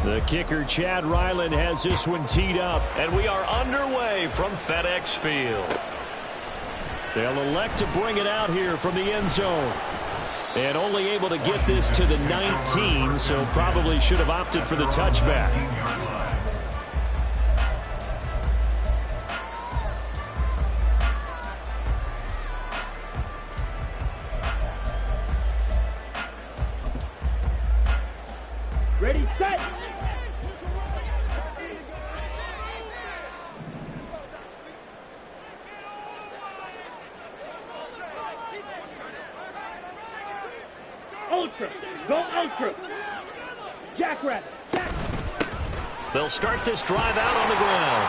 The kicker, Chad Ryland, has this one teed up. And we are underway from FedEx Field. They'll elect to bring it out here from the end zone. And only able to get this to the 19, so probably should have opted for the touchback. Ready, set! Ultra! Go ultra! Jackrabbit! They'll start this drive out on the ground.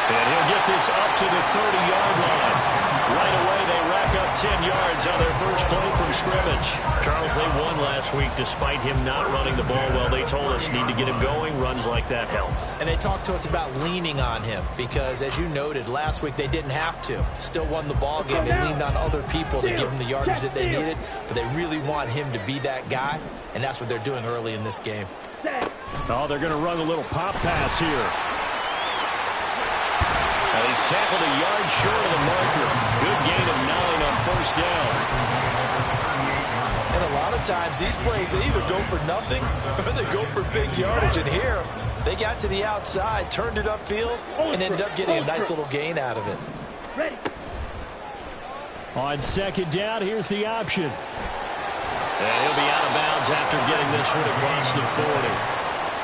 And he'll get this up to the 30-yard line. Right away, they rack up 10 yards on their first play from scrimmage. Charles, they won last week despite him not running the ball well. They told us need to get him going. Runs like that help. And they talked to us about leaning on him because, as you noted, last week they didn't have to. Still won the ball game. They leaned on other people to give them the yardage that they needed, but they really want him to be that guy, and that's what they're doing early in this game. Oh, they're going to run a little pop pass here. And he's tackled a yard short of the marker. Good gain of 9 on first down. And a lot of times these plays, they either go for nothing or they go for big yardage. And here, they got to the outside, turned it upfield, and ended up getting a nice little gain out of it. Ready. On second down, here's the option. And he'll be out of bounds after getting this one across the 40.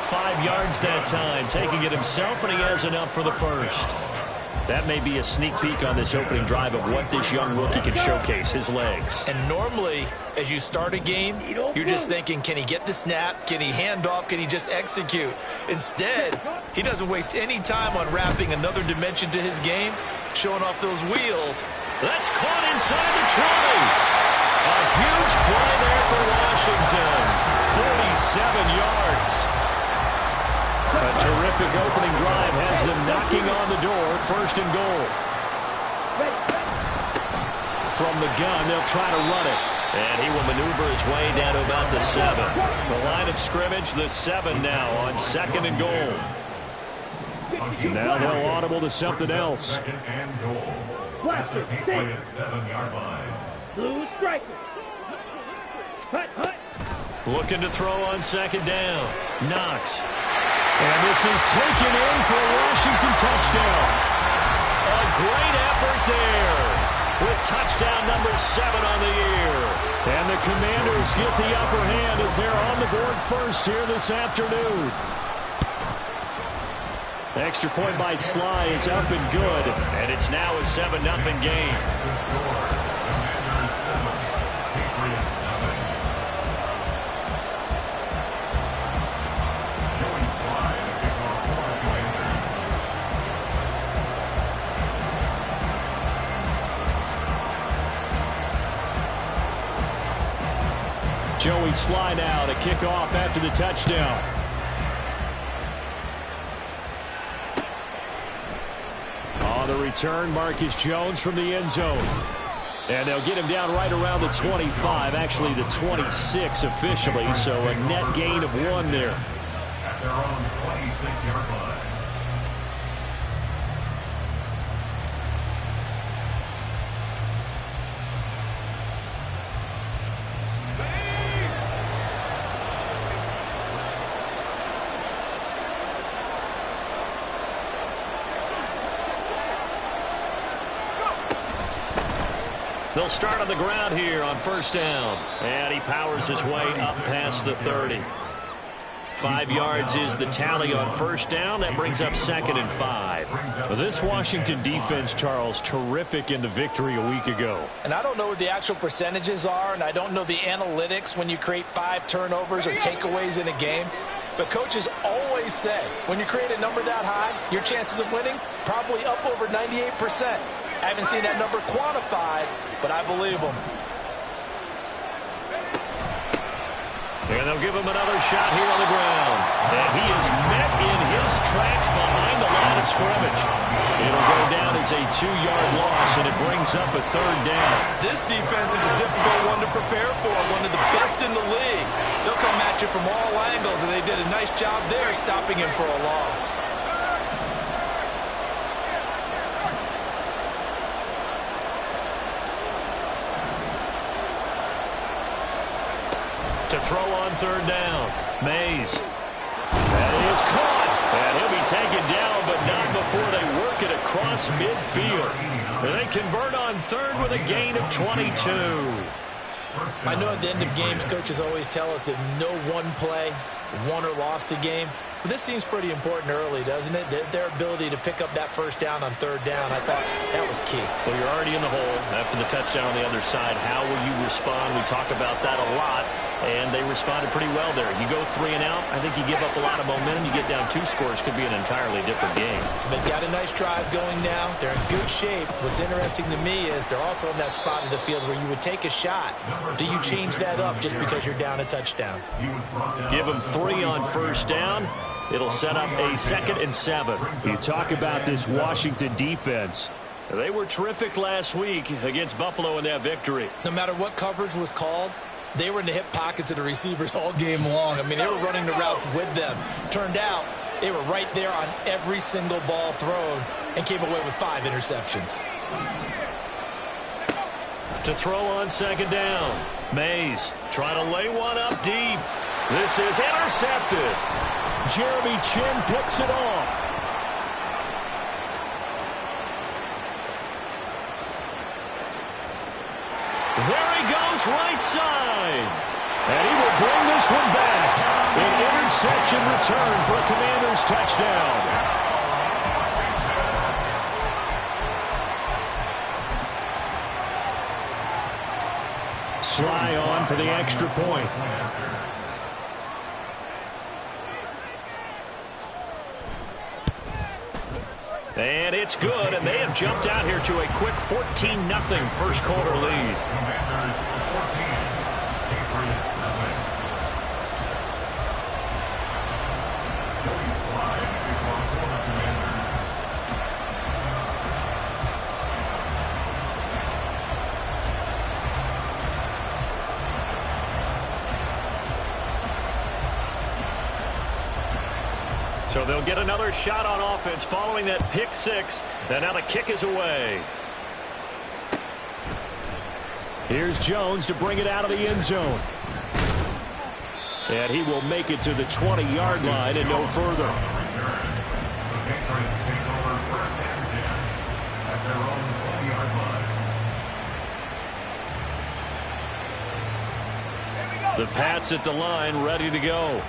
5 yards that time, taking it himself, and he has enough for the first. That may be a sneak peek on this opening drive of what this young rookie can showcase, his legs. And normally, as you start a game, you're just thinking, can he get the snap? Can he hand off? Can he just execute? Instead, he doesn't waste any time on wrapping another dimension to his game, showing off those wheels. That's caught inside the 20. A huge play there for Washington. 47 yards. A terrific opening drive has them knocking on the door. First and goal. From the gun, they'll try to run it. And he will maneuver his way down to about the 7. The line of scrimmage, the 7 now on second and goal. Now they'll audible to something else. Blaster, play at 7-yard line. Blue striker. Hut, hut. Looking to throw on second down. Knox. And this is taken in for a Washington touchdown. A great effort there with touchdown number 7 on the year. And the Commanders get the upper hand as they're on the board first here this afternoon. The extra point by Sly is up and good. And it's now a 7-0 game. Joey Sly now to kick off after the touchdown. On the return, Marcus Jones from the end zone. And they'll get him down right around the 25, actually the 26 officially, so a net gain of 1 there. At their own 26-yard line. They'll start on the ground here on first down. And he powers his way up past the 30. 5 yards is the tally on first down. That brings up second and 5. This Washington defense, Charles, terrific in the victory a week ago. And I don't know what the actual percentages are, and I don't know the analytics when you create 5 turnovers or takeaways in a game. But coaches always say, when you create a number that high, your chances of winning probably up over 98%. I haven't seen that number quantified, but I believe them. And they'll give him another shot here on the ground. And he is met in his tracks behind the line of scrimmage. It'll go down as a 2-yard loss, and it brings up a 3rd down. This defense is a difficult one to prepare for, one of the best in the league. They'll come at you from all angles, and they did a nice job there stopping him for a loss. To throw on 3rd down. Mays. That is caught. And he'll be taken down, but not before they work it across midfield. And they convert on 3rd with a gain of 22. I know at the end of games, coaches always tell us that no one play won or lost a game. But this seems pretty important early, doesn't it? Their ability to pick up that 1st down on 3rd down, I thought that was key. Well, you're already in the hole after the touchdown on the other side. How will you respond? We talk about that a lot, and they responded pretty well there. You go 3 and out, I think you give up a lot of momentum. You get down 2 scores, could be an entirely different game. So they've got a nice drive going now. They're in good shape. What's interesting to me is they're also in that spot of the field where you would take a shot. Do you change that up just because you're down a touchdown? Give them 3 on 1st down. It'll set up a 2nd and 7. You talk about this Washington defense. They were terrific last week against Buffalo in that victory. No matter what coverage was called, they were in the hip pockets of the receivers all game long. I mean, they were running the routes with them. Turned out, they were right there on every single ball thrown and came away with 5 interceptions. To throw on 2nd down. Mays trying to lay one up deep. This is intercepted. Jeremy Chin picks it off. There he goes, right side. And he will bring this one back. An interception return for a Commanders touchdown. Sly on for the extra point. And it's good, and they have jumped out here to a quick 14-0 first quarter lead. Commanders 14, Patriots 7. Joey Slide before Florida Commanders. So they'll get another shot on offense following that pick 6. And now the kick is away. Here's Jones to bring it out of the end zone. And he will make it to the 20-yard line and no further. The Patriots take over 1st and 10 at their own 20-yard line. The Pats at the line, ready to go.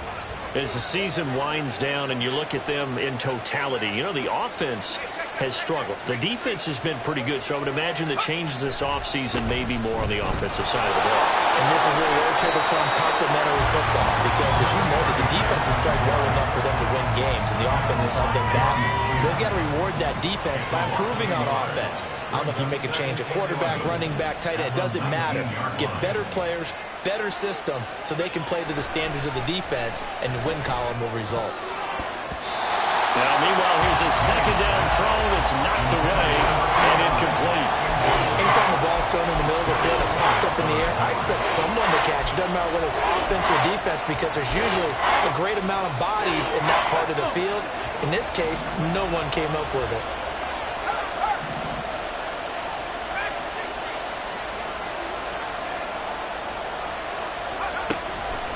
As the season winds down and you look at them in totality, you know, the offense has struggled. The defense has been pretty good, so I would imagine the changes this offseason may be more on the offensive side of the ball. And this is where you always hear the term complementary football, because as you noted, the defense has played well enough for them to win games, and the offense has held them back. So they've got to reward that defense by improving on offense. I don't know if you make a change, a quarterback, running back, tight end, it doesn't matter. Get better players, better system, so they can play to the standards of the defense, and the win column will result. Now, meanwhile, here's a 2nd down throw that's knocked away and incomplete. Anytime the ball's thrown in the middle of the field, it's popped up in the air, I expect someone to catch it. Doesn't matter whether it's offense or defense, because there's usually a great amount of bodies in that part of the field. In this case, no one came up with it.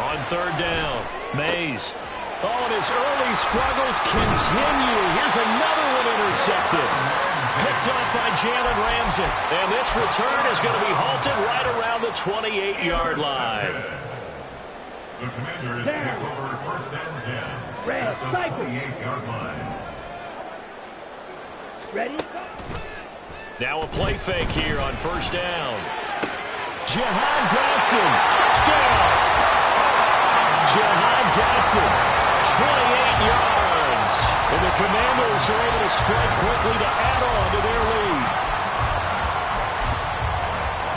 On 3rd down, Mays. Oh, and his early struggles continue. Here's another one intercepted. Picked up by Jalen Ramsey. And this return is going to be halted right around the 28-yard line. The Commanders take over 1st and 10 Red, at the cycle. 28-yard line. Ready? Now a play fake here on 1st down. Jahan Dotson, touchdown. Jahan Dotson, 28 yards. And the Commanders are able to strike quickly to add on to their lead.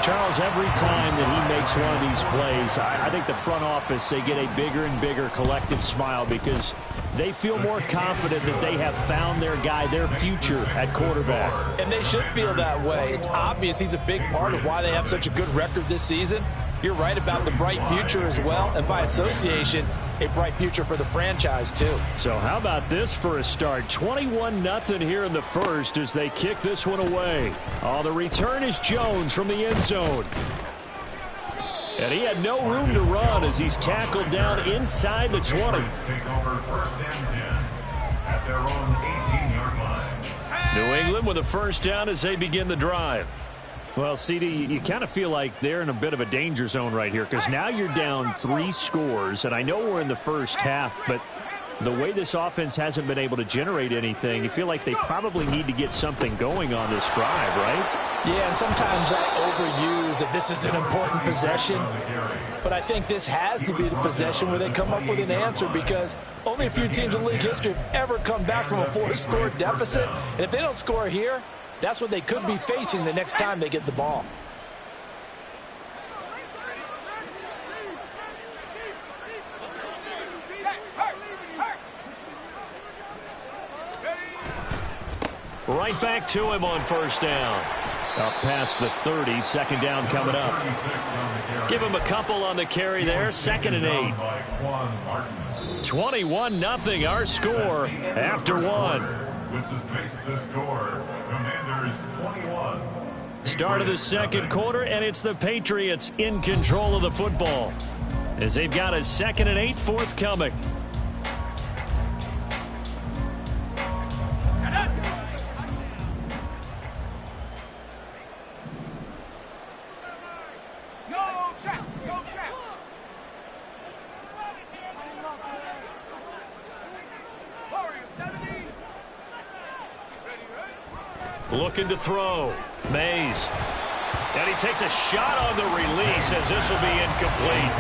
Charles, every time that he makes one of these plays, I think the front office, they get a bigger and bigger collective smile because they feel more confident that they have found their guy, their future at quarterback. And they should feel that way. It's obvious he's a big part of why they have such a good record this season. You're right about the bright future as well, and by association, a bright future for the franchise too. So how about this for a start? 21-0 here in the first as they kick this one away. Oh, the return is Jones from the end zone. And he had no room to run as he's tackled down inside the 20. Take over first and 10 at their own 18-yard line. New England with a first down as they begin the drive. Well, CD, you kind of feel like they're in a bit of a danger zone right here because now you're down 3 scores, and I know we're in the first half, but the way this offense hasn't been able to generate anything, you feel like they probably need to get something going on this drive, right? Yeah, and sometimes I overuse that this is an important possession, but I think this has to be the possession where they come up with an answer because only a few teams in league history have ever come back from a 4-score deficit, and if they don't score here, that's what they could be facing the next time they get the ball. Right back to him on first down. Up past the 30, second down coming up. Give him a couple on the carry there, 2nd and 8. 21-0 our score after 1. Makes the score. Commanders 21. Start of the second quarter, and it's the Patriots in control of the football as they've got a 2nd and 8 forthcoming. Looking to throw. Mays. And he takes a shot on the release as this will be incomplete.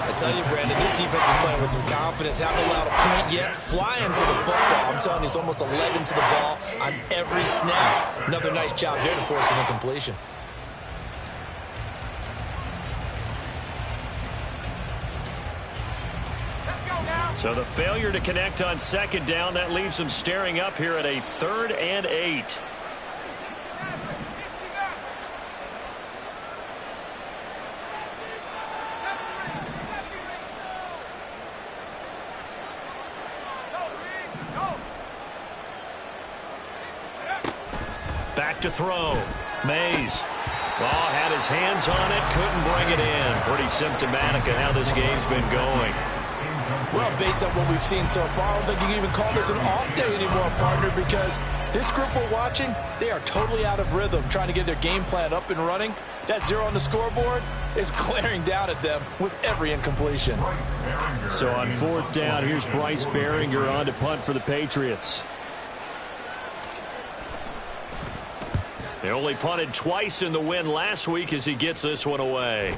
I tell you, Brandon, this defense is playing with some confidence. Haven't allowed a point yet. Flying to the football. I'm telling you, it's almost 11 to the ball on every snap. Another nice job there to force an incompletion. So the failure to connect on second down, that leaves them staring up here at a 3rd and 8. Back to throw. Mays. Oh, had his hands on it, couldn't bring it in. Pretty symptomatic of how this game's been going. Well, based on what we've seen so far, I don't think you can even call this an off day anymore, partner, because this group we're watching, they are totally out of rhythm, trying to get their game plan up and running. That 0 on the scoreboard is glaring down at them with every incompletion. So on 4th down, here's Bryce Behringer on to punt for the Patriots. They only punted twice in the win last week as he gets this one away.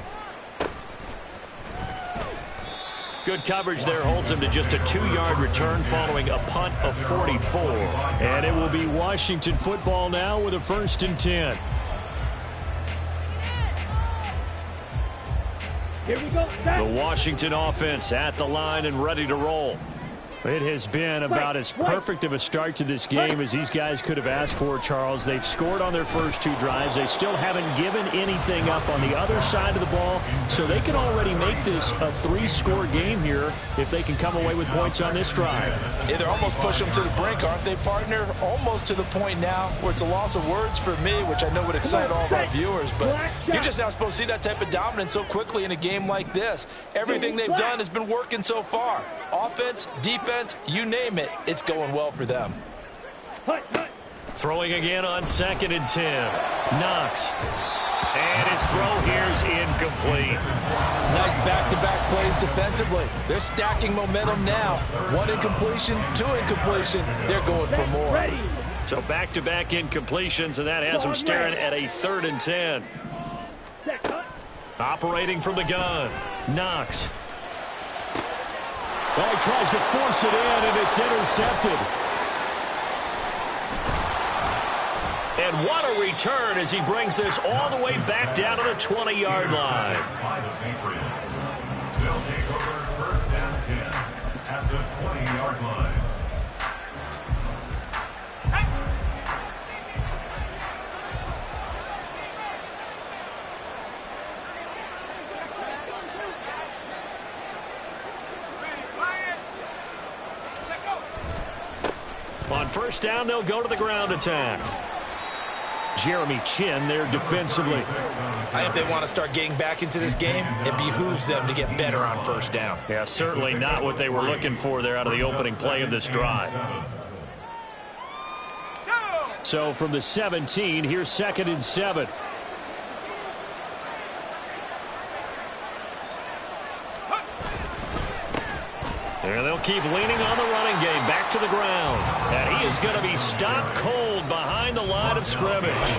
Good coverage there holds him to just a 2-yard return following a punt of 44. And it will be Washington football now with a 1st and 10. Here we go. The Washington offense at the line and ready to roll. It has been about as perfect of a start to this game as these guys could have asked for, Charles. They've scored on their first 2 drives. They still haven't given anything up on the other side of the ball, so they can already make this a 3-score game here if they can come away with points on this drive. Yeah, they're almost pushing them to the brink, aren't they, partner? Almost to the point now where it's a loss of words for me, which I know would excite all of our viewers, but you're just not supposed to see that type of dominance so quickly in a game like this. Everything they've done has been working so far. Offense, defense, you name it, it's going well for them. Throwing again on 2nd and 10. Knox. And his throw here's incomplete. Nice back-to-back plays defensively. They're stacking momentum now. 1 incompletion, 2 incompletion. They're going for more. So back-to-back incompletions, and that has them staring at a 3rd and 10. Operating from the gun. Knox. Well, he tries to force it in, and it's intercepted. And what a return as he brings this all the way back down to the 20-yard line. By the Patriots. They'll take over first down 10 at the 20-yard line. On first down, they'll go to the ground attack. Jeremy Chin there defensively. If they want to start getting back into this game, it behooves them to get better on first down. Yeah, certainly not what they were looking for there out of the opening play of this drive. So from the 17, here's 2nd and 7. And they'll keep leaning on the running game back to the ground. And he is going to be stopped cold behind the line of scrimmage.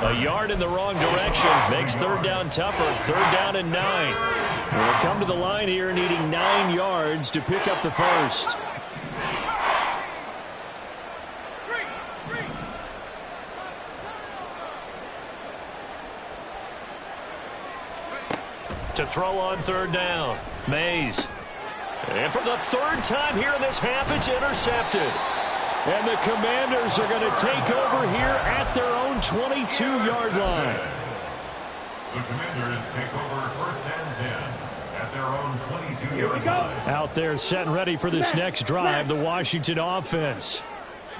A yard in the wrong direction makes third down tougher. 3rd down and 9. We'll come to the line here needing 9 yards to pick up the first. To throw on 3rd down. Mays. And for the 3rd time here in this half, it's intercepted. And the Commanders are going to take over here at their own 22-yard line. The Commanders take over first and 10 at their own 22-yard line. Out there set and ready for this next drive, the Washington offense.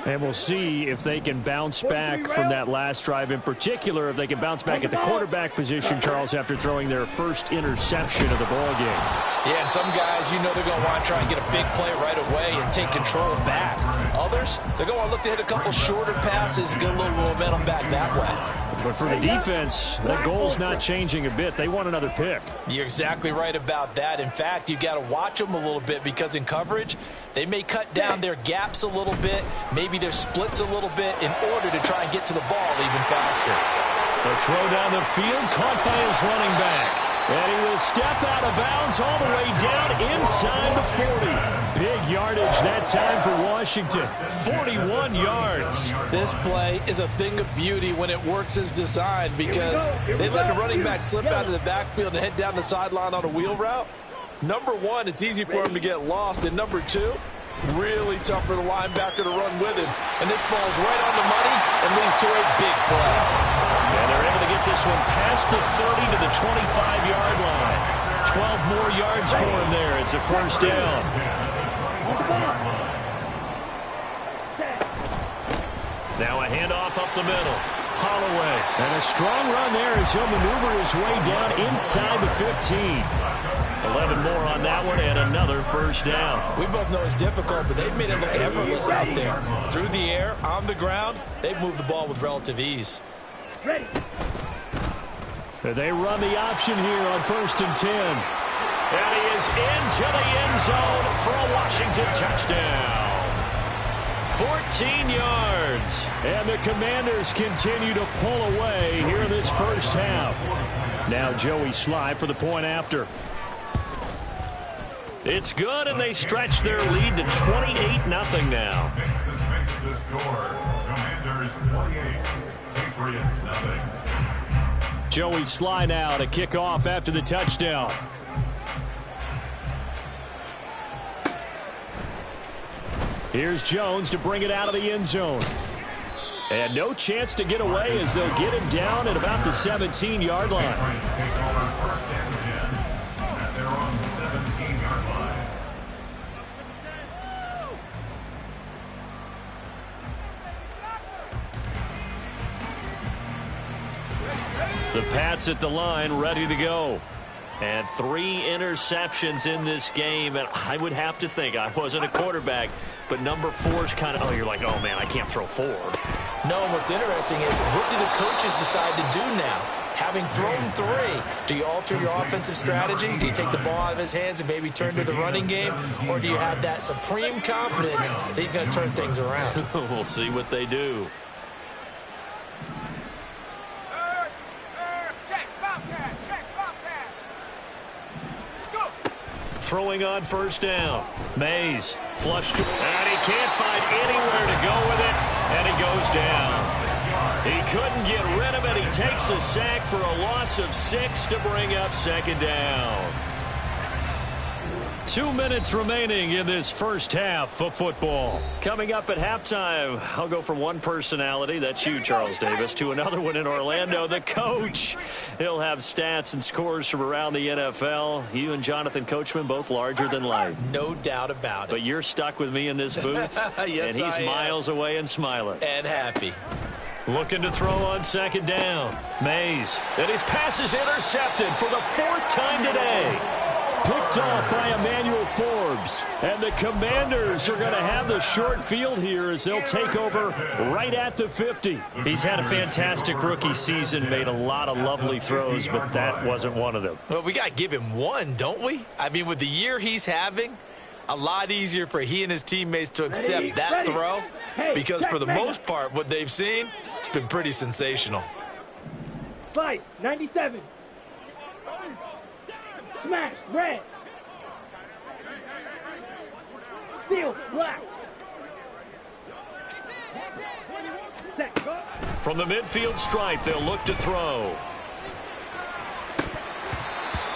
And we'll see if they can bounce back from that last drive, in particular if they can bounce back at the quarterback position, Charles, after throwing their first interception of the ball game. Yeah, and some guys, you know they're going to want to try and get a big play right away and take control back. Others, they're going to want to look to hit a couple shorter passes, get a little momentum back that way. But for the defense, that goal's not changing a bit. They want another pick. You're exactly right about that. In fact, you've got to watch them a little bit because in coverage, they may cut down their gaps a little bit, maybe their splits a little bit in order to try and get to the ball even faster. The throw down the field caught by his running back. And he will step out of bounds all the way down inside the 40. Big yardage that time for Washington. 41 yards. This play is a thing of beauty when it works as designed because they let the running back slip out of the backfield and head down the sideline on a wheel route. Number one, it's easy for him to get lost. And number two, really tough for the linebacker to run with him. And this ball's right on the money and leads to a big play. And they're able to get this one past the 30 to the 25-yard line. 12 more yards for him there. It's a first down. Now a handoff up the middle. Holloway. And a strong run there as he'll maneuver his way down inside the 15. 11 more on that one and another first down. We both know it's difficult, but they've made it look effortless out there. Through the air, on the ground, they've moved the ball with relative ease. Ready. They run the option here on 1st and 10. And he is into the end zone for a Washington touchdown. 14 yards. And the Commanders continue to pull away here in this first half. Now Joey Sly for the point after. It's good, and they stretch their lead to 28-0 now. Makes the score. Commanders 28, Patriots 0. Joey Sly now to kick off after the touchdown. Here's Jones to bring it out of the end zone. And no chance to get away as they'll get him down at about the 17-yard line. The Pats at the line, ready to go. And 3 interceptions in this game. And I would have to think, I wasn't a quarterback, but number 4's kind of, you're like, oh, man, I can't throw 4. No, what's interesting is what do the coaches decide to do now? Having thrown 3, do you alter your offensive strategy? Do you take the ball out of his hands and maybe turn to the running game? Or do you have that supreme confidence that he's going to turn things around? We'll see what they do. Throwing on first down. Mays flushed. And he can't find anywhere to go with it. And he goes down. He couldn't get rid of it. He takes a sack for a loss of 6 to bring up second down. 2 minutes remaining in this first half of football. Coming up at halftime, I'll go from one personality, that's you, Charles Davis, to another one in Orlando, the coach. He'll have stats and scores from around the NFL. You and Jonathan Coachman both larger than life. No doubt about it. But you're stuck with me in this booth, yes, and he's miles away and smiling. And happy. Looking to throw on second down. Mays. And his pass is intercepted for the 4th time today. Picked off by Emmanuel Forbes. And the Commanders are going to have the short field here as they'll take over right at the 50. He's had a fantastic rookie season, made a lot of lovely throws, but that wasn't one of them. Well, we got to give him one, don't we? I mean, with the year he's having, a lot easier for he and his teammates to accept that throw because for the most part, what they've seen, it's been pretty sensational. Slice, 97. Smash, red. Steal, black. Set, go. From the midfield stripe, they'll look to throw.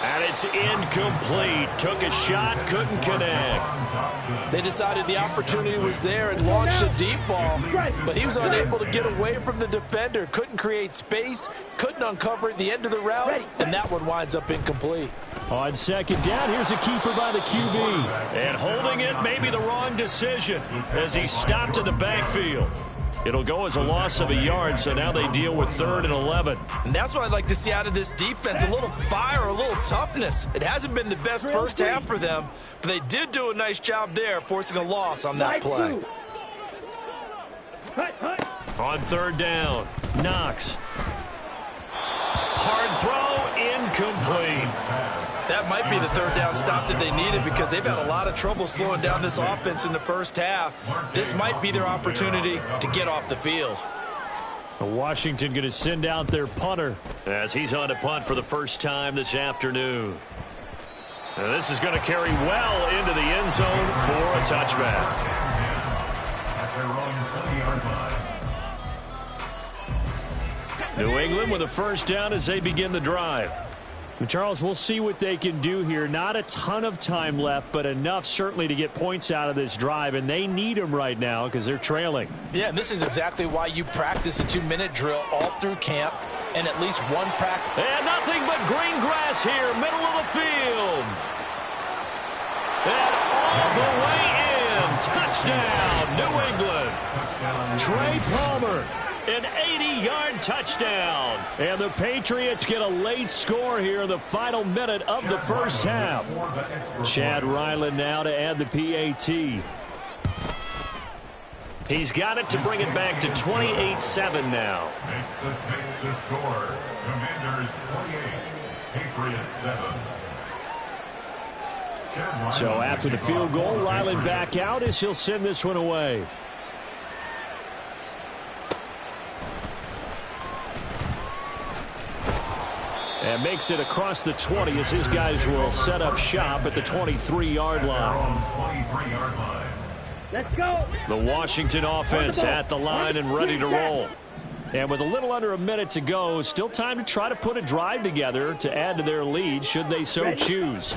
And it's incomplete. Took a shot, couldn't connect. They decided the opportunity was there and launched a deep ball, but he was unable to get away from the defender. Couldn't create space, couldn't uncover at the end of the route, and that one winds up incomplete. On second down, here's a keeper by the QB. And holding it may be the wrong decision as he stopped in the backfield. It'll go as a loss of a yard, so now they deal with 3rd and 11. And that's what I'd like to see out of this defense, a little fire, a little toughness. It hasn't been the best first half for them, but they did do a nice job there, forcing a loss on that play. On 3rd down, Knox. Hard throw, incomplete. That might be the 3rd down stop that they needed because they've had a lot of trouble slowing down this offense in the first half. This might be their opportunity to get off the field. Washington going to send out their punter as he's on to punt for the first time this afternoon. And this is going to carry well into the end zone for a touchback. At their own 20-yard line. New England with a first down as they begin the drive. And Charles, we'll see what they can do here. Not a ton of time left, but enough certainly to get points out of this drive, and they need them right now because they're trailing. Yeah, and this is exactly why you practice a 2-minute drill all through camp and at least one practice. And nothing but green grass here, middle of the field. And all the way in. Touchdown, New England. Trey Palmer. An 80-yard touchdown. And the Patriots get a late score here in the final minute of the first half. Chad Ryland now to add the PAT. He's got it to bring it back to 28-7 now. Makes the score. Commanders 28, Patriots 7. So after the field goal, Ryland back out as he'll send this one away. And makes it across the 20 as his guys will set up shop at the 23-yard line. Let's go. The Washington offense at the line and ready to roll. And with a little under a minute to go, still time to try to put a drive together to add to their lead should they so choose.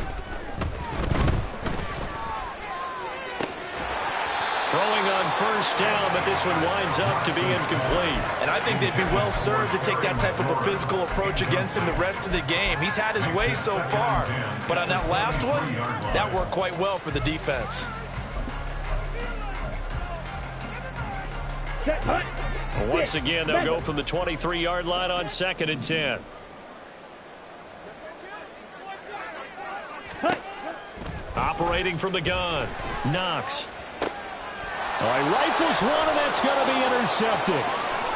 Throwing on first down, but this one winds up to be incomplete. And I think they'd be well served to take that type of a physical approach against him the rest of the game. He's had his way so far, but on that last one, that worked quite well for the defense. Well, once again, they'll go from the 23-yard line on 2nd and 10. Operating from the gun, Knox. He rifles one, and that's going to be intercepted.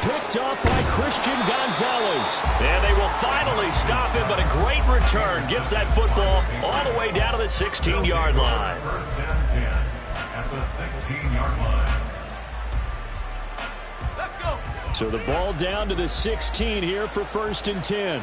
Picked up by Christian Gonzalez. And they will finally stop him, but a great return gets that football all the way down to the 16-yard line. First down 10 at the 16-yard line. Let's go. So the ball down to the 16 here for 1st and 10.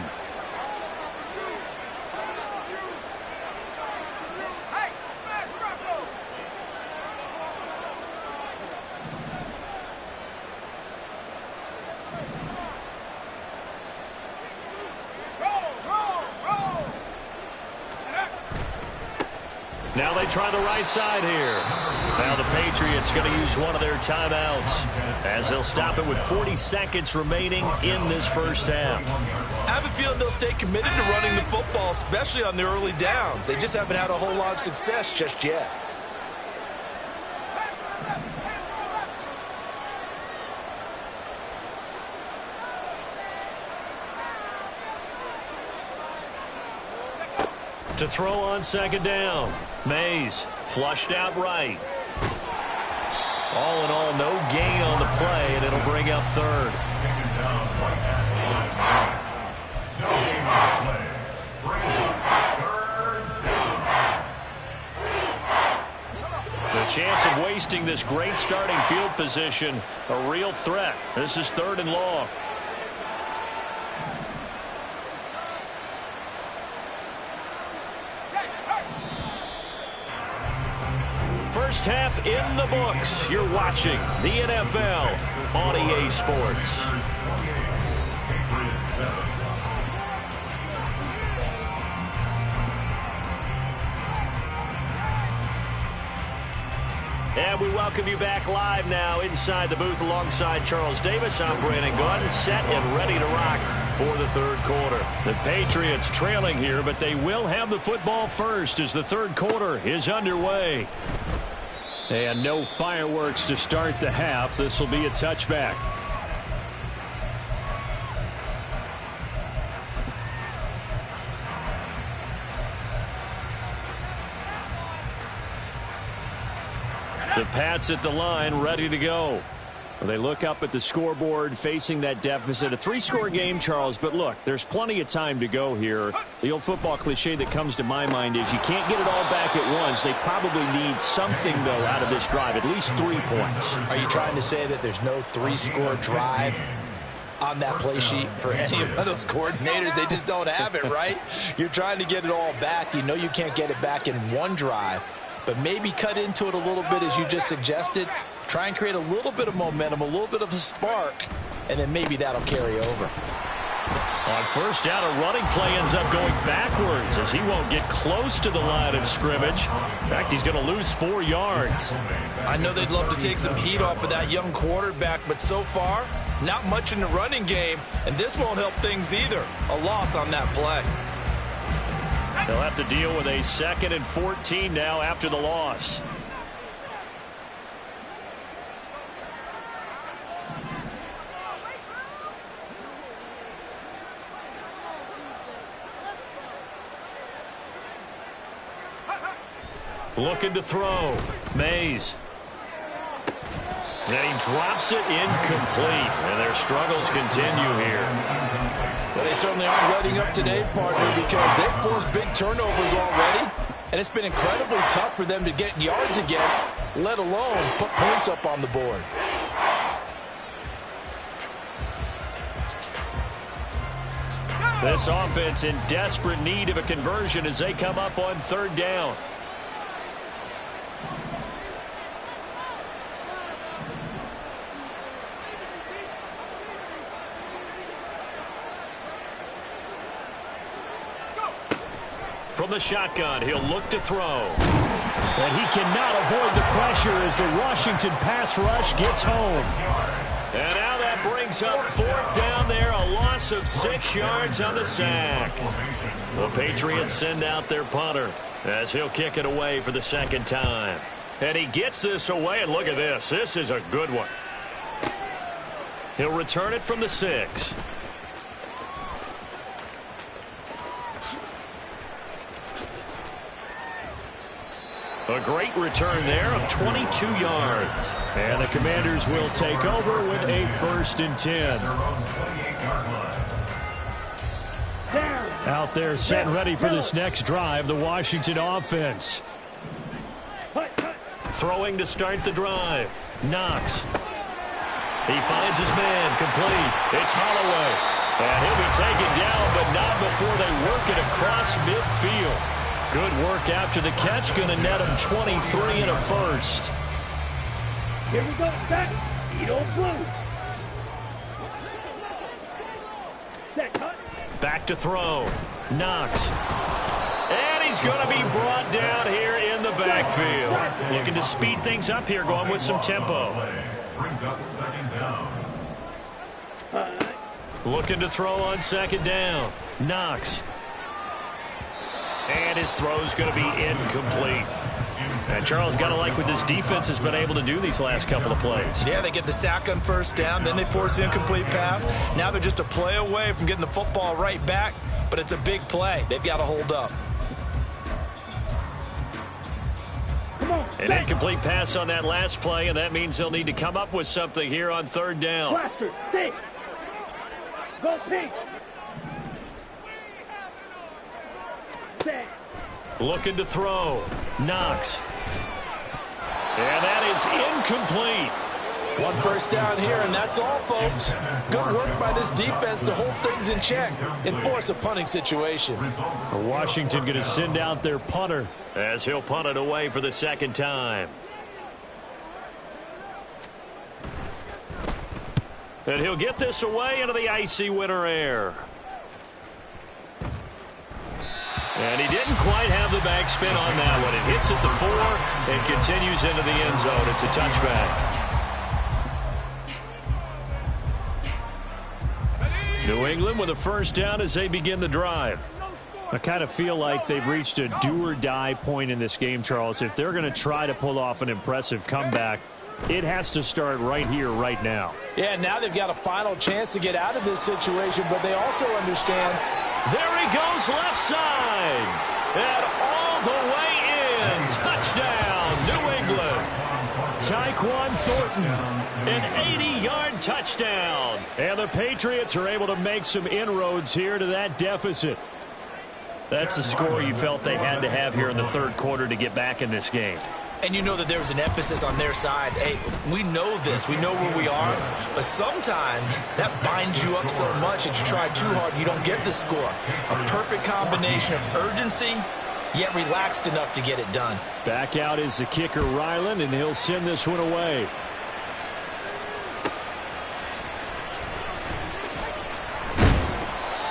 they try the right side here. Now the Patriots going to use one of their timeouts as they'll stop it with 40 seconds remaining in this first half. I have a feeling they'll stay committed to running the football, especially on the early downs. They just haven't had a whole lot of success just yet. To throw on second down. Mays flushed out right. All in all, no gain on the play, and it'll bring up third. The chance of wasting this great starting field position, a real threat. This is 3rd and long. First half in the books. You're watching the NFL on EA Sports. And we welcome you back live now inside the booth alongside Charles Davis. I'm Brandon Gunn, set and ready to rock for the third quarter. The Patriots trailing here, but they will have the football first as the third quarter is underway. And no fireworks to start the half. This will be a touchback. The Pats at the line, ready to go. Well, they look up at the scoreboard facing that deficit. A 3-score game, Charles, but look, there's plenty of time to go here. The old football cliche that comes to my mind is you can't get it all back at once. They probably need something, though, out of this drive, at least 3 points. Are you trying to say that there's no 3-score drive on that play sheet for any of those coordinators? They just don't have it, right? You're trying to get it all back. You know you can't get it back in one drive, but maybe cut into it a little bit as you just suggested. Try and create a little bit of momentum, a little bit of a spark, and then maybe that'll carry over. On first down, a running play ends up going backwards as he won't get close to the line of scrimmage. In fact, he's going to lose 4 yards. I know they'd love to take some heat off of that young quarterback, but so far, not much in the running game, and this won't help things either. A loss on that play. They'll have to deal with a 2nd and 14 now after the loss. Looking to throw. Mays. And he drops it incomplete. And their struggles continue here. Well, they certainly aren't letting up today, partner, because they've forced big turnovers already. And it's been incredibly tough for them to get yards against, let alone put points up on the board. This offense in desperate need of a conversion as they come up on 3rd down. From the shotgun, he'll look to throw. And he cannot avoid the pressure as the Washington pass rush gets home. And now that brings up 4th down there, a loss of 6 yards on the sack. The Patriots send out their punter as he'll kick it away for the 2nd time. And he gets this away, and look at this. This is a good one. He'll return it from the 6. A great return there of 22 yards. And the Commanders will take over with a 1st and 10. Out there set and ready for this next drive, the Washington offense. Throwing to start the drive. Knox. He finds his man, complete. It's Holloway. And he'll be taken down, but not before they work it across midfield. Good work after the catch, going to net him 23 and a 1st. Here we go, set. Edo blue. Set, cut. Back to throw. Knox. And he's going to be brought down here in the backfield. Looking to speed things up here, going with some tempo. Brings up second down. Looking to throw on second down. Knox. And his throw's going to be incomplete. And Charles, got to like what this defense has been able to do these last couple of plays. Yeah, they get the sack on first down, then they force the incomplete pass. Now they're just a play away from getting the football right back, but it's a big play. They've got to hold up. An incomplete pass on that last play, and that means they'll need to come up with something here on third down. Blaster, 6. Go pink. 6. Looking to throw. Knox. And that is incomplete. One first down here, and that's all, folks. Good work by this defense to hold things in check and force a punting situation. Washington going to send out their punter as he'll punt it away for the second time. And he'll get this away into the icy winter air. And he didn't quite have the backspin on that one. It hits at the 4 and continues into the end zone. It's a touchback. New England with a first down as they begin the drive. I kind of feel like they've reached a do-or-die point in this game, Charles. If they're going to try to pull off an impressive comeback, it has to start right here, right now. Yeah, now they've got a final chance to get out of this situation, but they also understand. There he goes left side. And all the way in. Touchdown, New England. Tyquan Thornton, an 80-yard touchdown. And the Patriots are able to make some inroads here to that deficit. That's the score you felt they had to have here in the third quarter to get back in this game. And you know that there was an emphasis on their side. Hey, we know this. We know where we are. But sometimes that binds you up so much that you try too hard, you don't get the score. A perfect combination of urgency, yet relaxed enough to get it done. Back out is the kicker, Ryland, and he'll send this one away.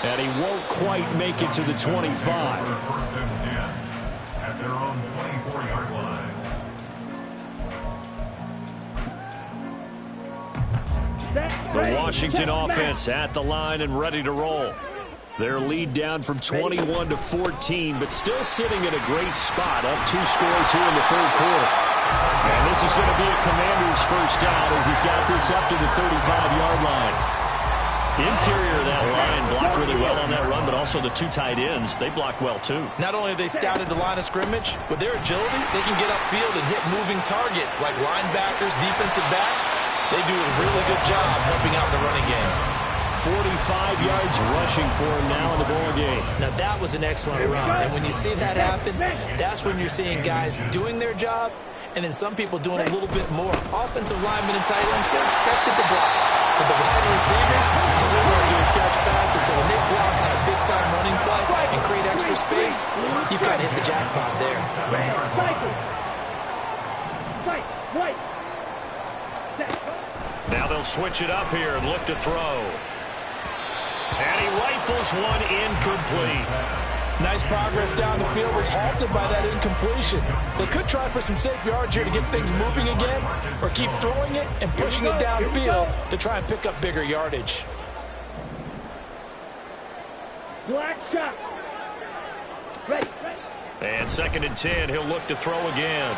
And he won't quite make it to the 25. First and 10 at their own 24-yard line. The Washington offense at the line and ready to roll. Their lead down from 21 to 14, but still sitting in a great spot, up 2 scores here in the third quarter. And this is going to be a Commander's first down as he's got this up to the 35-yard line. Interior of that line blocked really well on that run, but also the 2 tight ends, they blocked well too. Not only have they scouted the line of scrimmage, with their agility, they can get upfield and hit moving targets like linebackers, defensive backs. They do a really good job helping out the running game. 45 yards rushing for him now in the ball game. Now that was an excellent run, and when you see that happen, that's when you're seeing guys doing their job, and then some people doing a little bit more. Offensive linemen and tight ends, they're expected to block. But the wide receivers, all they want to do is catch passes. So when they block on a big-time running play and create extra space, you've got to hit the jackpot there. Now they'll switch it up here and look to throw. And he rifles one incomplete. Nice progress down the field, was halted by that incompletion. They could try for some safe yards here to get things moving again, or keep throwing it and pushing it downfield to try and pick up bigger yardage. Black shot. Ready. And 2nd and 10, he'll look to throw again.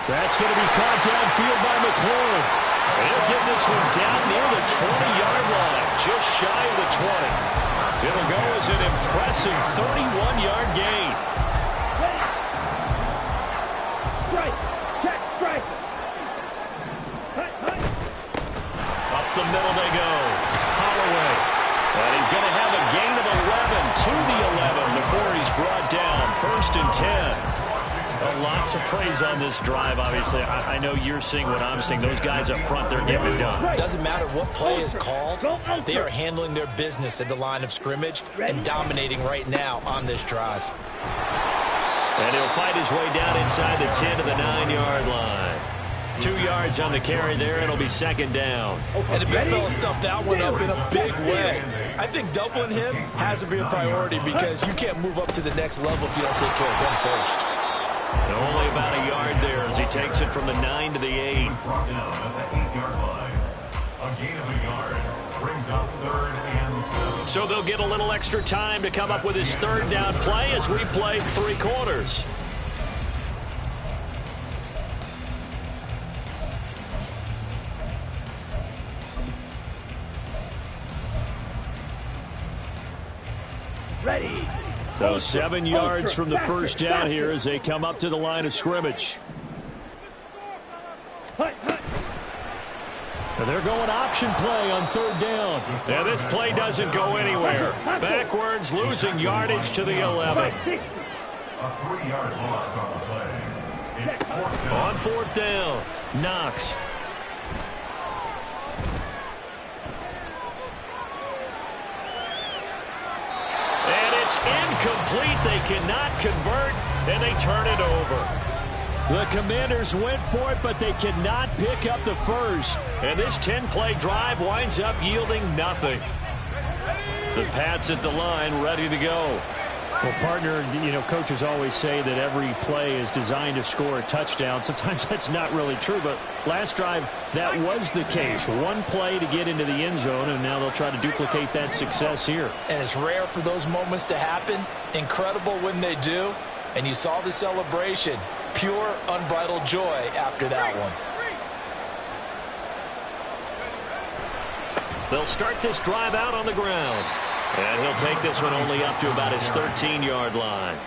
That's going to be caught downfield by McLaurin. And he'll get this one down near the 20-yard line, just shy of the 20. It'll go as an impressive 31-yard gain. Strike. Check. Strike. Up the middle they go. Holloway. And he's going to have a gain of 11 to the 11 before he's brought down. 1st and 10. A lot to praise on this drive, obviously. I know you're seeing what I'm seeing. Those guys up front, they're getting it done. Doesn't matter what play is called. They are handling their business at the line of scrimmage and dominating right now on this drive. And he'll fight his way down inside the 10 to the 9-yard line. 2 yards on the carry there. It'll be second down. And the big fella stuffed that one up in a big way. I think doubling him has to be a priority because you can't move up to the next level if you don't take care of him first. And only about a yard there as he takes it from the 9 to the 8. Brought down at the 8-yard line. A gain of a yard brings up 3rd and 7. So they'll get a little extra time to come up with his 3rd down play as we play 3 quarters. Ready. So 7 yards from the first down here as they come up to the line of scrimmage. They're going option play on 3rd down. Now this play doesn't go anywhere. Backwards, losing yardage to the 11. A 3-yard loss on the play. It's 4th down. On 4th down, Knox. And it's incomplete. They cannot convert, and they turn it over. The Commanders went for it, but they cannot pick up the first. And this 10-play drive winds up yielding nothing. The Pats at the line, ready to go. Well, partner, you know, coaches always say that every play is designed to score a touchdown. Sometimes that's not really true, but last drive, that was the case. 1 play to get into the end zone, and now they'll try to duplicate that success here. And it's rare for those moments to happen. Incredible when they do. And you saw the celebration. Pure, unbridled joy after that one. They'll start this drive out on the ground. And he'll take this one only up to about his 13-yard line.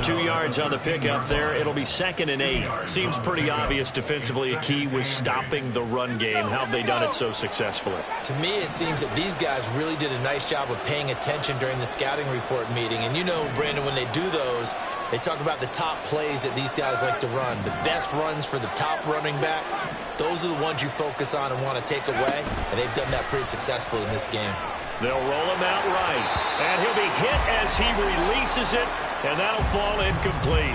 2 yards on the pickup there. It'll be 2nd and 8. Seems pretty obvious defensively a key was stopping the run game. How have they done it so successfully? To me, it seems that these guys really did a nice job of paying attention during the scouting report meeting. And you know, Brandon, when they do those, they talk about the top plays that these guys like to run. The best runs for the top running back, those are the ones you focus on and want to take away. And they've done that pretty successfully in this game. They'll roll him out right. And he'll be hit as he releases it, and that'll fall incomplete.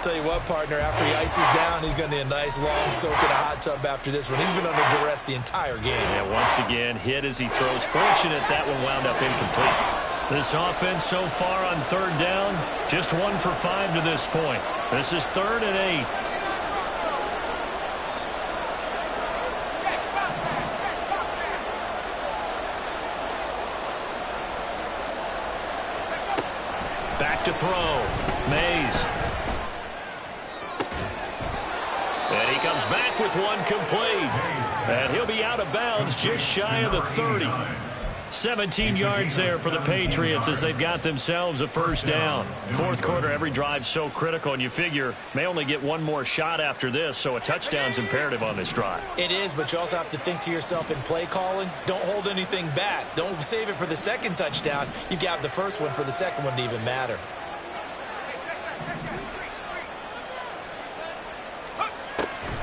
Tell you what, partner, after he ices down, he's going to need a nice long soak in a hot tub after this one. He's been under duress the entire game. And once again, hit as he throws. Fortunate that one wound up incomplete. This offense so far on 3rd down, just 1 for 5 to this point. This is 3rd and 8. Back to throw. Mays. And he comes back with 1 complete. And he'll be out of bounds just shy of the 30. 17 yards there for the Patriots as they've got themselves a 1st down. 4th quarter, every drive's so critical, and you figure may only get 1 more shot after this, so a touchdown's imperative on this drive. It is, but you also have to think to yourself in play calling, don't hold anything back. Don't save it for the 2nd touchdown. You got the 1st one for the 2nd one to even matter.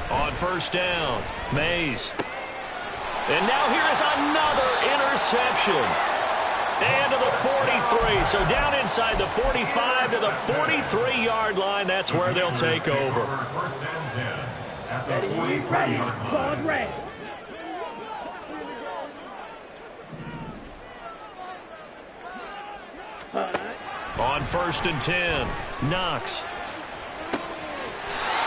On 1st down, Mays. And now here is another interception. And to the 43. So down inside the 45 to the 43-yard line. That's where they'll take over. 1st and 10 at the Ready. 43-yard line. Red. On 1st and 10, Knox.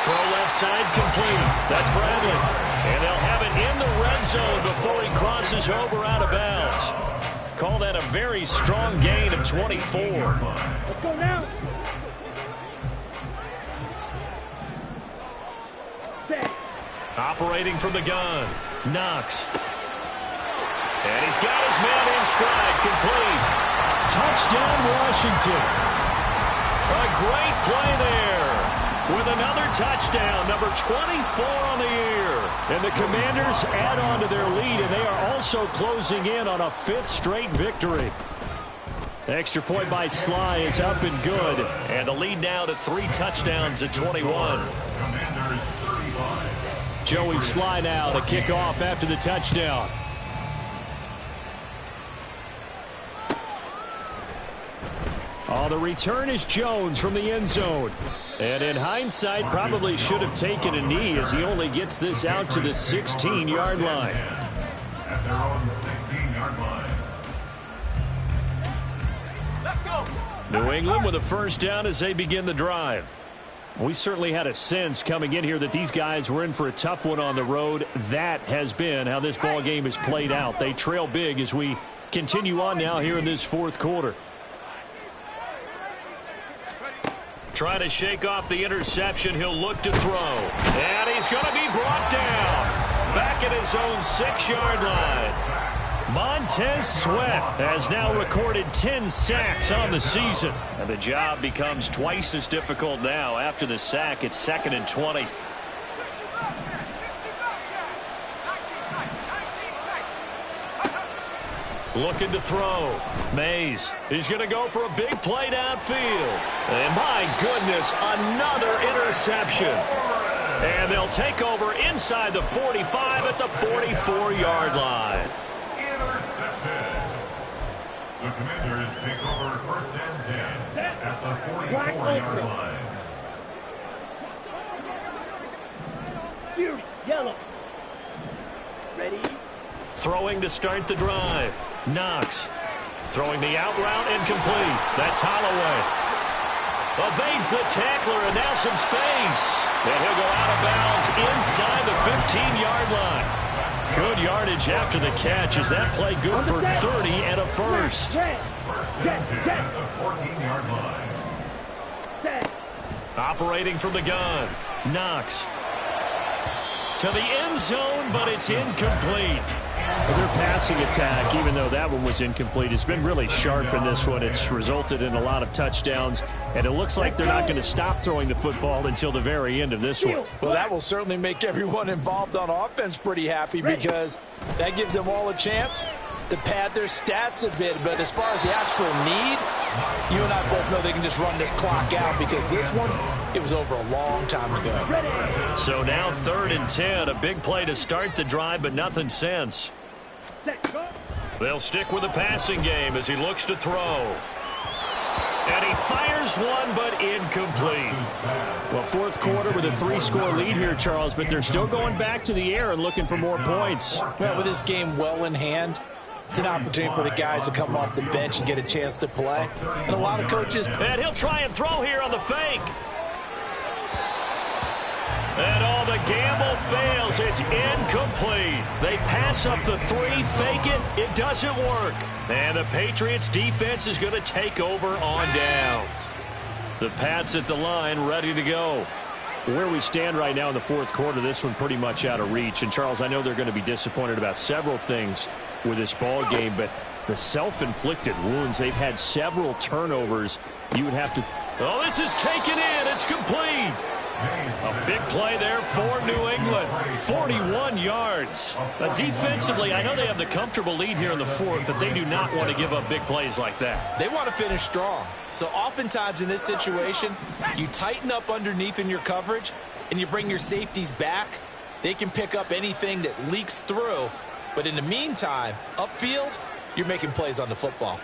Throw left side complete. That's Bradley. And they'll have it in the red zone before he crosses over out of bounds. Call that a very strong gain of 24. Let's go now. Set. Operating from the gun, Knox. And he's got his man in stride, complete. Touchdown, Washington. A great play there. With another touchdown, number 24 on the year. And the Commanders add on to their lead, and they are also closing in on a 5th straight victory. The extra point by Sly is up and good. And the lead now to 3 touchdowns at 21. Commanders 35. Joey Sly now to kick off after the touchdown. Oh, the return is Jones from the end zone. And in hindsight, probably should have taken a knee as he only gets this out to the 16-yard line. At their own 16-yard line. Let's go. New England with a first down as they begin the drive. We certainly had a sense coming in here that these guys were in for a tough one on the road. That has been how this ball game has played out. They trail big as we continue on now here in this fourth quarter. Trying to shake off the interception. He'll look to throw. And he's going to be brought down. Back at his own 6-yard line. Montez Sweat has now recorded 10 sacks on the season. And the job becomes twice as difficult now. After the sack, it's 2nd and 20. Looking to throw. Mays. He's going to go for a big play downfield. And my goodness, another interception. And they'll take over inside the 45 at the 44-yard line. The Commanders take over first and 10 at the 44-yard line. Fury, yellow. Ready? Throwing to start the drive. Knox. Throwing the out route incomplete. That's Holloway. Evades the tackler and now some space. And he'll go out of bounds inside the 15-yard line. Good yardage after the catch. Is that play good for 30 and a first? First and 10 at the 14-yard line. Operating from the gun. Knox. To the end zone, but it's incomplete. Their passing attack, even though that one was incomplete, has been really sharp in this one. It's resulted in a lot of touchdowns, and it looks like they're not going to stop throwing the football until the very end of this one. Well, that will certainly make everyone involved on offense pretty happy because that gives them all a chance to pad their stats a bit. But as far as the actual need, you and I both know they can just run this clock out because this one, it was over a long time ago. So now 3rd and 10, a big play to start the drive, but nothing since. They'll stick with the passing game as he looks to throw. And he fires one, but incomplete. Well, fourth quarter with a 3-score lead here, Charles, but they're still going back to the air and looking for more points. Well, with this game well in hand, it's an opportunity for the guys to come off the bench and get a chance to play. And a lot of coaches... And he'll try and throw here on the fake. And all the gamble fails. It's incomplete. They pass up the 3, fake it. It doesn't work. And the Patriots defense is going to take over on downs. The Pats at the line ready to go. Where we stand right now in the fourth quarter, this one pretty much out of reach. And, Charles, I know they're going to be disappointed about several things with this ball game, but the self-inflicted wounds, they've had several turnovers. You would have to... Oh, this is taken in. It's complete. A big play there for New England. 41 yards. Defensively, I know they have the comfortable lead here in the fourth, but they do not want to give up big plays like that. They want to finish strong. So oftentimes in this situation, you tighten up underneath in your coverage, and you bring your safeties back. They can pick up anything that leaks through. But in the meantime, upfield, you're making plays on the football.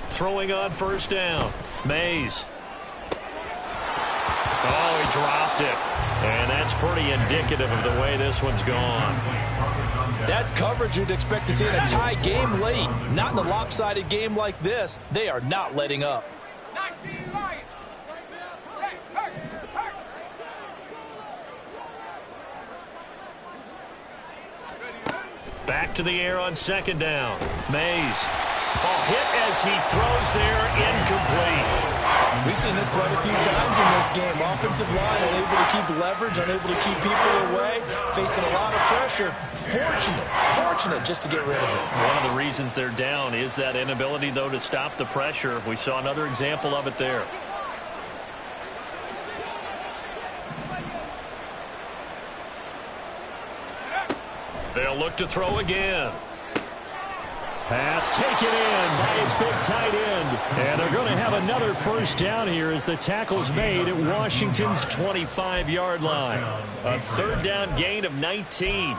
Throwing on first down. Mays. Oh, he dropped it. And that's pretty indicative of the way this one's gone. That's coverage you'd expect to see in a tie game late. Not in a lopsided game like this. They are not letting up. Back to the air on second down. Mays. Oh, hit as he throws there, incomplete. We've seen this quite a few times in this game. Offensive line unable to keep leverage, unable to keep people away, facing a lot of pressure. Fortunate just to get rid of it. One of the reasons they're down is that inability, though, to stop the pressure. We saw another example of it there. They'll look to throw again. Pass taken in by his big tight end. And they're going to have another first down here as the tackle's made at Washington's 25-yard line. A third down gain of 19.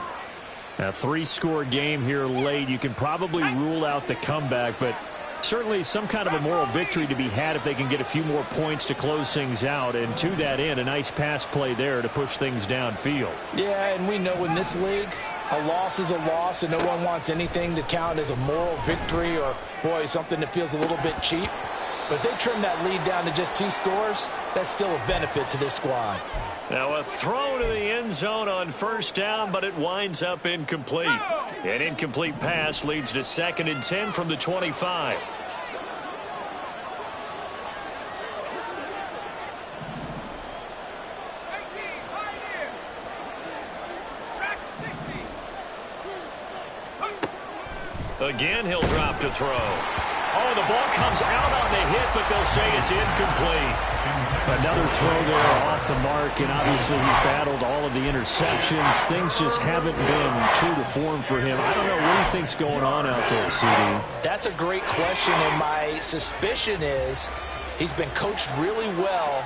A 3-score game here late. You can probably rule out the comeback, but Certainly some kind of a moral victory to be had if they can get a few more points to close things out. And to that end, a nice pass play there to push things downfield. Yeah, and we know in this league, a loss is a loss, and no one wants anything to count as a moral victory or, boy, something that feels a little bit cheap. But if they trim that lead down to just 2 scores, that's still a benefit to this squad. Now a throw to the end zone on first down, but it winds up incomplete. An incomplete pass leads to 2nd and 10 from the 25. Again, he'll drop to throw. Oh, the ball comes out on the hit, but they'll say it's incomplete. Another throw there off the mark, and obviously he's battled all of the interceptions. Things just haven't been true to form for him. I don't know what he thinks going on out there, CD. That's a great question, and my suspicion is he's been coached really well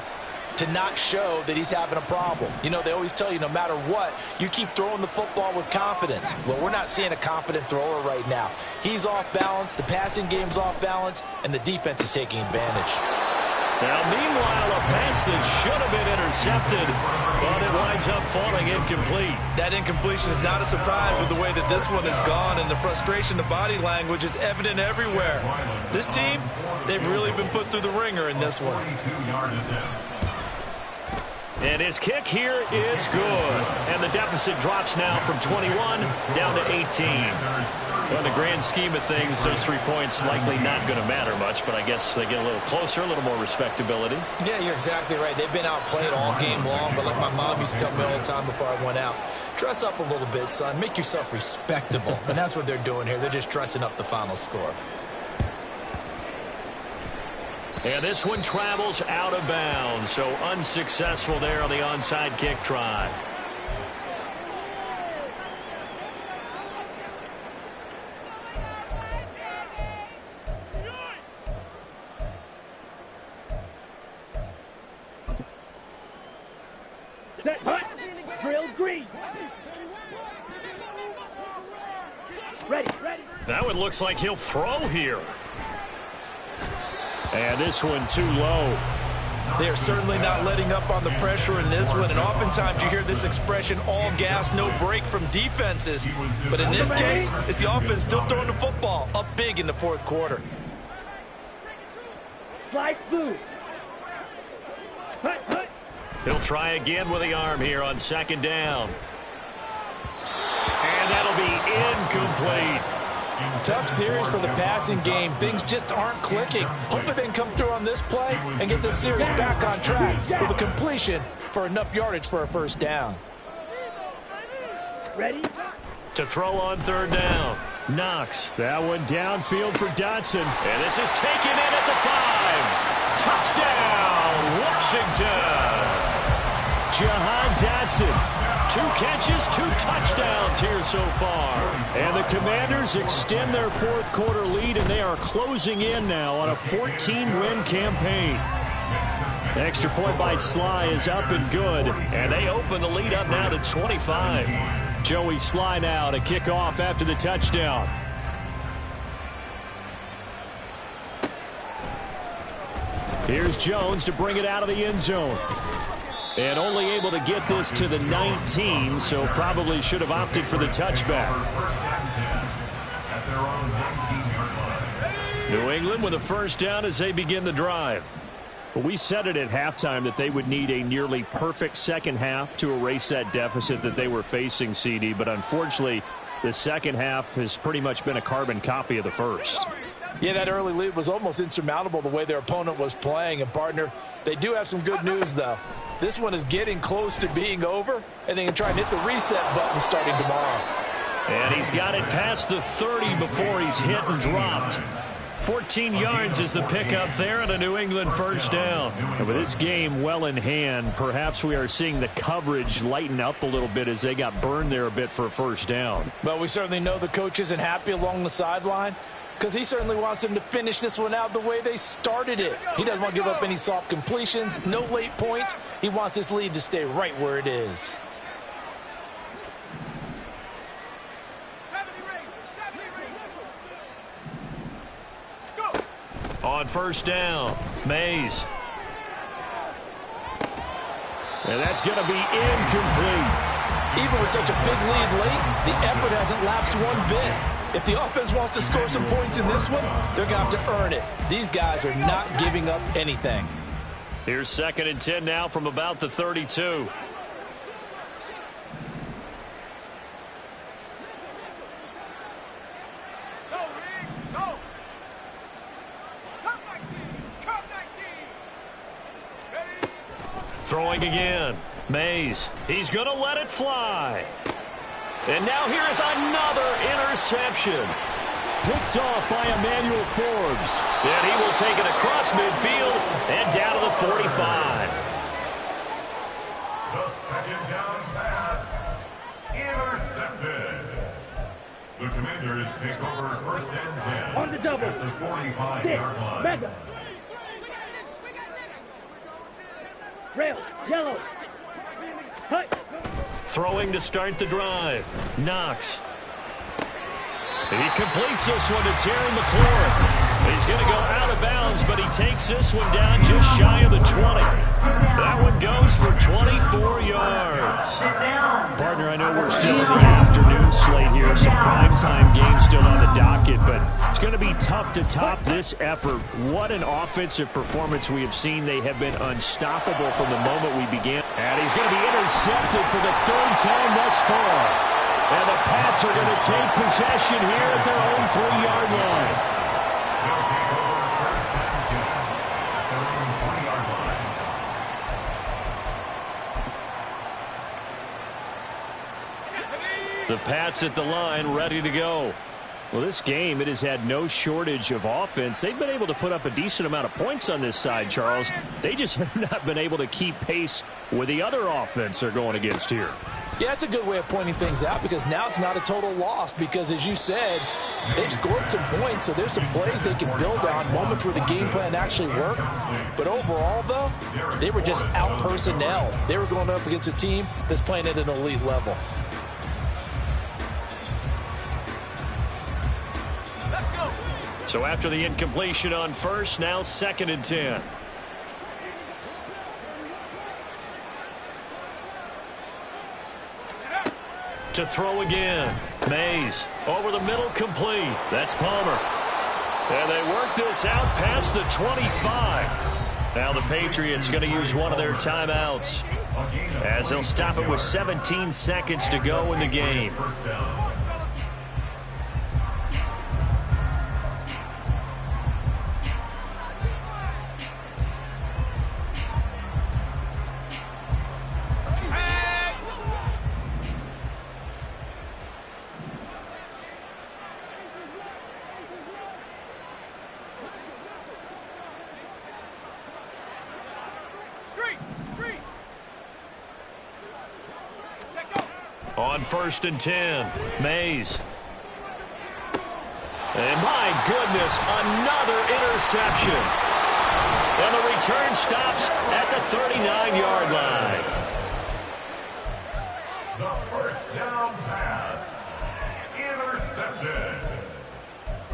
to not show that he's having a problem. You know, they always tell you no matter what, you keep throwing the football with confidence. Well, we're not seeing a confident thrower right now. He's off balance, the passing game's off balance, and the defense is taking advantage. Now, meanwhile, a pass that should have been intercepted, but it winds up falling incomplete. That incompletion is not a surprise with the way that this one has gone, and the frustration, the body language is evident everywhere. This team, they've really been put through the ringer in this one. And his kick here is good. And the deficit drops now from 21 down to 18. Well, in the grand scheme of things, those 3 points likely not going to matter much, but I guess they get a little closer, a little more respectability. Yeah, you're exactly right. They've been outplayed all game long, but like my mom used to tell me all the time before I went out, dress up a little bit, son. Make yourself respectable. And that's what they're doing here. They're just dressing up the final score. And this one travels out of bounds, so unsuccessful there on the onside kick try. Set, hut, drill, green. Ready. That one looks like he'll throw here. And this one too low. They are certainly not letting up on the pressure in this one, and oftentimes you hear this expression, all gas, no break from defenses. But in this case, it's the offense still throwing the football up big in the 4th quarter. Slide through. Hut. He'll try again with the arm here on 2nd down. And that'll be incomplete. Tough series for the passing game. Things just aren't clicking. Hopefully they can come through on this play and get this series back on track with a completion for enough yardage for a 1st down. Ready? To throw on 3rd down. Knox. That one downfield for Dotson. And this is taken in at the 5. Touchdown, Washington. Jahan Dotson. 2 catches, 2 touchdowns here so far. And the Commanders extend their 4th quarter lead, and they are closing in now on a 14-win campaign. The extra point by Sly is up and good, and they open the lead up now to 25. Joey Sly now to kick off after the touchdown. Here's Jones to bring it out of the end zone. And only able to get this to the 19, so probably should have opted for the touchback. New England with a 1st down as they begin the drive. But we said it at halftime that they would need a nearly perfect second half to erase that deficit that they were facing, CD. But unfortunately, the second half has pretty much been a carbon copy of the first. Yeah, that early lead was almost insurmountable the way their opponent was playing. And, partner, they do have some good news, though. This one is getting close to being over, and they can try and hit the reset button starting tomorrow. And he's got it past the 30 before he's hit and dropped. 14 yards is the pickup there and a New England 1st down. And with this game well in hand, perhaps we are seeing the coverage lighten up a little bit as they got burned there a bit for a 1st down. But we certainly know the coach isn't happy along the sideline, because he certainly wants them to finish this one out the way they started it. He doesn't want to give up any soft completions, no late points. He wants his lead to stay right where it is. Let's go. On first down, Mays. And that's going to be incomplete. Even with such a big lead late, the effort hasn't lapsed one bit. If the offense wants to score some points in this one, they're going to have to earn it. These guys are not giving up anything. Here's 2nd and 10 now from about the 32. Throwing again. Mays. He's going to let it fly. And now here is another interception. Picked off by Emmanuel Forbes. And he will take it across midfield and down to the 45. The 2nd down pass intercepted. The Commanders take over 1st and 10. On the double. At the 45-yard line. Mega. Rail. Yellow. Hut. Throwing to start the drive. Knox. He completes this one to Terry McLaurin. He's going to go out of bounds, but he takes this one down just shy of the 20. That one goes for 24 yards. Partner, I know we're still in the afternoon slate here. Some primetime games still on the docket, but it's going to be tough to top this effort. What an offensive performance we have seen. They have been unstoppable from the moment we began. And he's going to be intercepted for the 3rd time thus far. And the Pats are going to take possession here at their own 3-yard line. They'll take over 1st and 10 at their own 20-yard line. The Pats at the line, ready to go. Well, this game, it has had no shortage of offense. They've been able to put up a decent amount of points on this side, Charles. They just have not been able to keep pace with the other offense they're going against here. Yeah, that's a good way of pointing things out because now it's not a total loss because, as you said, they've scored some points, so there's some plays they can build on, moments where the game plan actually worked. But overall, though, they were just out-personnel. They were going up against a team that's playing at an elite level. So after the incompletion on first, now 2nd and 10. To throw again. Mays over the middle, complete. That's Palmer. And they work this out past the 25. Now the Patriots going to use one of their timeouts as they'll stop it with 17 seconds to go in the game. On 1st and 10, Mays. And my goodness, another interception. And the return stops at the 39-yard line. The 1st down pass intercepted.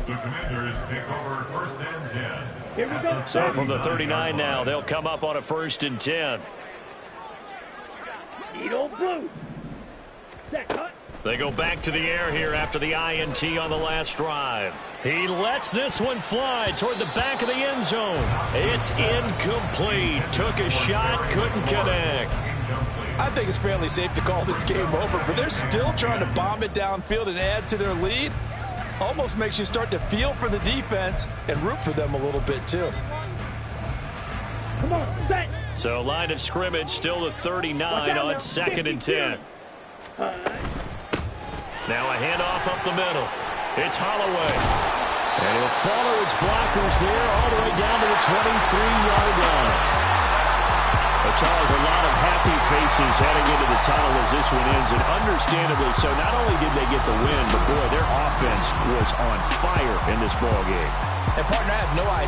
The Commanders take over 1st and 10. Here we go. So from the 39 now, they'll come up on a 1st and 10. Eat old blue. They go back to the air here after the INT on the last drive. He lets this one fly toward the back of the end zone. It's incomplete. Took a shot, couldn't connect. I think it's fairly safe to call this game over, but they're still trying to bomb it downfield and add to their lead. Almost makes you start to feel for the defense and root for them a little bit, too. Come on, set. So line of scrimmage still the 39 on 2nd and 10. Now a handoff up the middle. It's Holloway. And he'll follow his blockers there all the way down to the 23-yard line. But Charles, a lot of happy faces heading into the tunnel as this one ends, and understandably so. Not only did they get the win, but boy, their offense was on fire in this ball game. And partner, I have no idea